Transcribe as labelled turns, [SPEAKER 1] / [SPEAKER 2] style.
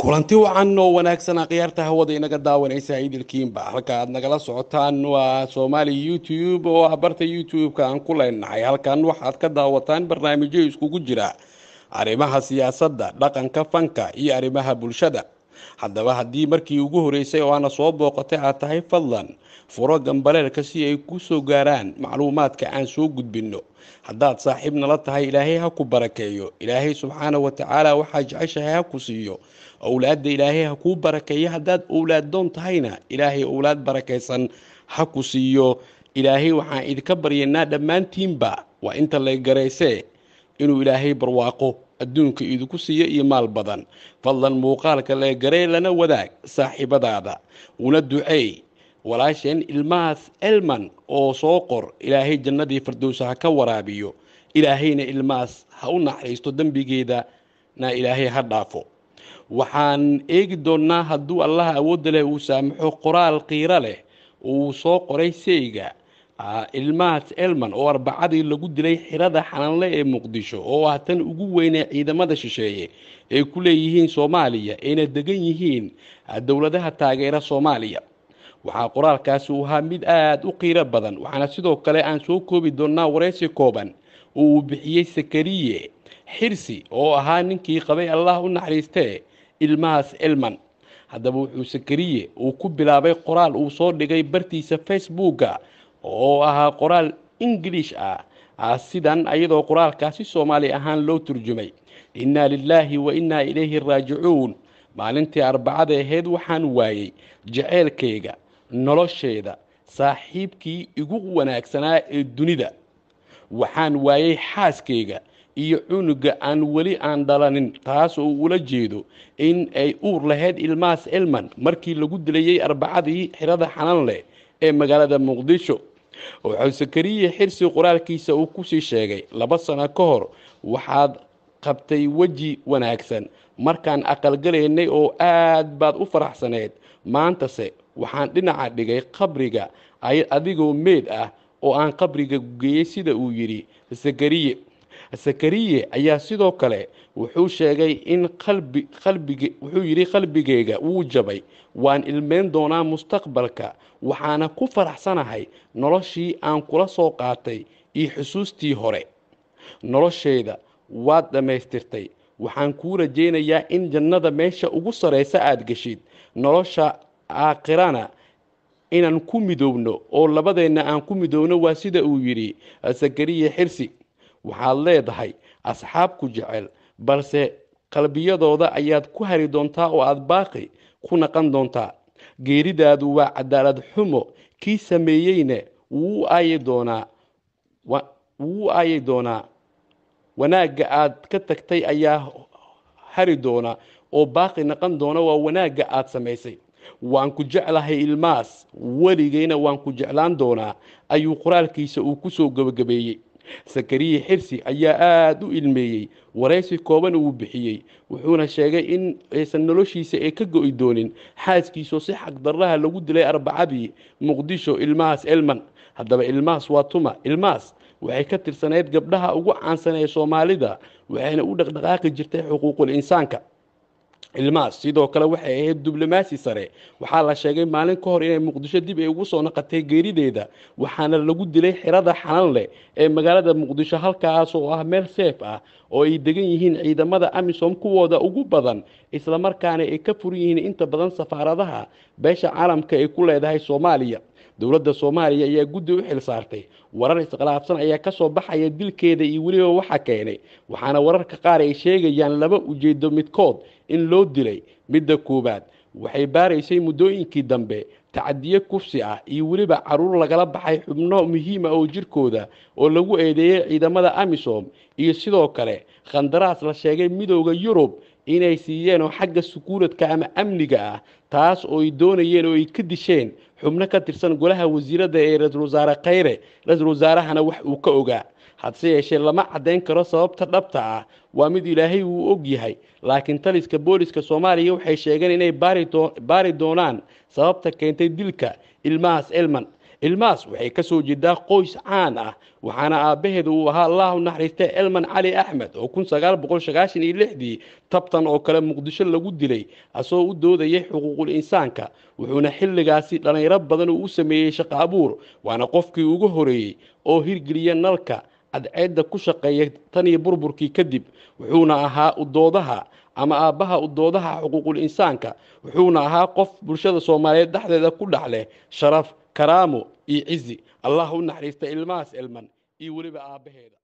[SPEAKER 1] kulanti wacan oo wanaagsan aqyaarta hawada inaga daawanaysa idilkiinba halka aad nagala socotaan waa Somali YouTube oo abarta YouTube-ka aan ku leenahay halkan waxaad ka daawataan barnaamijyo iskugu jira arrimaha siyaasadda dhaqanka fanka iyo arrimaha bulshada haddaba haddii markii ugu horeysay oo aan soo booqatay aad tahay fadlan furo gambaleelka si ay ku soo gaaraan macluumaadka aan soo gudbino haddaad saaxiib nala tahay ilaahay ha ku barakeeyo ilaahay subxaanahu wa tacaala waxaa jeceshahay ha ku siiyo awlaadda ilaahay ha kuu barakeeyo haddaad awlaad doon tahayna ilaahay awlaad barakaysan ha ku siiyo ilaahay waxaan idinka baryaynaa dhammaantiinba waa inta la garaysee inuu ilaahay barwaaqo adduunka idinku siiyo iyo maal badan fadlan muuqaalka la garay lana wadaag saaxiibadaada una duceey walaasheen ilmaas elman oo soo qor ilaahay jannadii firdawsa ha ka waraabiyo ilaahayna ilmaas ha u naxariisto dambigeeda na ilaahay ha dhaafo waxaan eegi doonaa hadduu allaha awoodda leh uu saamaxo qoraal qiiro leh uu soo qoray sayga ilmaas elman oo arbacadii lagu dilay xirada xanaanle ee muqdisho oo ah tan ugu weyn ee ciidamada shisheeye ay ku leeyihiin Soomaaliya ayna degan yihiin dowladaha taageera Soomaaliya waxaa qoraalkaasi uu ahaa mid aad u qiiro badan waxaana sidoo kale aan soo koobi doonaa wareysi kooban uu bixiyay Sakariye xirsi oo ahaa ninkii qabay Allah u naxariistee ilmaas elman haddaba wuxuu Sakariye uu ku bilaabay qoraal uu soo dhigay bartiisa Facebook-ga oo ahaa qoraal English sidan ayadoo qoraalkaasi Soomaali ahaan loo turjumay inna lillahi wa inna ilayhi raaji'uun maalintii arbacada ahayd waxaan waayay jaceelkayga nolosheeda saaxiibkii igu wanaagsanaa ee dunida waxaan waayay xaaskayga iyo cunuga aan wali aan dhalanin taas oo ula jeedo in ay uur lahayd ilmaas elman markii lagu dilayay arbacadii xirada xanaanle ee magaalada Muqdisho wuxuu Sakariye xirsi qoraalkiisa uu ku sii sheegay 2 sano ka hor waxaad qabtay waji wanaagsan markaan aqal galeynay oo aad baad u faraxsaneed maantase waxaan dhinaca dhigay qabriga ay adigoo meed oo aan qabriga geeyay sida uu yiri Sakariye ayaa sidoo kale wuxuu sheegay in qalbigayga uu jabay waan ilmeen doonaa mustaqbalka waxaana ku faraxsanahay noloshii aan kula soo qaatay iyo xusuustii hore nolosheeda waad dhameystirtay waxaan kuu rajaynayaa in jannada meesha ugu sareysa aad gashid nolosha aakhirana inaan ku midoobno oo labadeena aan ku midoobno waa sida uu yiri Sakariye xirsi waxaad leedahay asxaab ku jecel balse qalbiyadooda ayaad ku hari doontaa oo aad baaqi ku naqan doontaa geeridaadu waa cadaalad xumo kii sameeyeyna wuu aayi doonaa wanaaga aad ka tagtay ayaa hari doona oo baaqi naqan doona waa wanaaga aad samaysay waan ku jeclahay ilmaas waligeyna waan ku jeclaan doonaa ayuu qoraalkiisa uu ku soo gabagabeeyay Sakariye xirsi ayaa aad u ilmeeyay wareysi kooban uu bixiyay wuxuuna sheegay in aysan noloshiisa ay ka go'i doonin xaaskiisa si xaq darraha lagu dilay arbacadii Muqdisho ilmaas elman haddaba ilmaas waa tuma ilmaas waxay ka tirsaneyd gabdhaha ugu caansan ee Soomaalida waxayna u dhaqdhaqaaqi jirtay xuquuqul insaanka ilmaas sidoo kale waxay ahayd diblomaasi sare waxaa la sheegay maalin ka hor inay Muqdisho dib ay ugu soo naqatay geerideeda waxaana lagu dilay xirada xanaanle ee magaalada Muqdisho halkaas oo ah meel safe oo ay degan yihiin ciidamada AMISOM kuwooda ugu badan isla markaana ay ka furan yihiin inta badan safaaradaha beesha caalamka ay ku leedahay Soomaaliya dowladda Soomaaliya ayaa guddi u xil saartay warar isqalaabsan ayaa ka soo baxaya dilkeeda iyo waliba waxa keenay waxaana wararka qaar ay sheegayaan laba ujeedo midkood in loo dilay midda koobaad waxay baaraysay muddooyinkii dambe tacadiye kufsi iyo waliba caruur lagala baxay xubno muhiim oo jirkooda oo lagu eedeeyay ciidamada AMISOM iyo sidoo kale qandaraas la sheegay midowga Yurub inay siiyeen oo xagga sukuuladka ama amniga taas oo ay doonayeen oo ay ka disheen xubno ka tirsan golaha wasiirada ee ra'iisul wasaare Khayre ra'iisul wasaarahana wax uu ka ogaa hadse yeeshee lama cadeyn karo sababta dhabta waa mid Ilaahay uu og yahay laakiin taliska booliska Soomaaliya waxay sheegeen inay baari doonaan sababta keentay dilka ilmaas elman ilmaas waxay ka soo jeedaa qoys caan ah waxaana aabbaheeda uu ahaa allah u naxariistay elman cali axmed oo 1996 tabtan oo kale muqdisho lagu dilay asoo u doodayay xuquuqul insaanka wuxuuna xilligaasi dhalinyaro badan uu u sameeyey shaqo abuur waana qofkii ugu horeeyey oo hirgeliya nalka cadceedda ku shaqeeya tan iyo burburkii kadib wuxuuna ahaa udoodaha ama aabbaha udoodaha xuquuqul insaanka wuxuuna ahaa qof bulshada Soomaaliyeed dhexdeeda ku dhaxleh sharaf karaamo iyo cizi allah u naxariista ilmaas elman iyo waliba aabbaheeda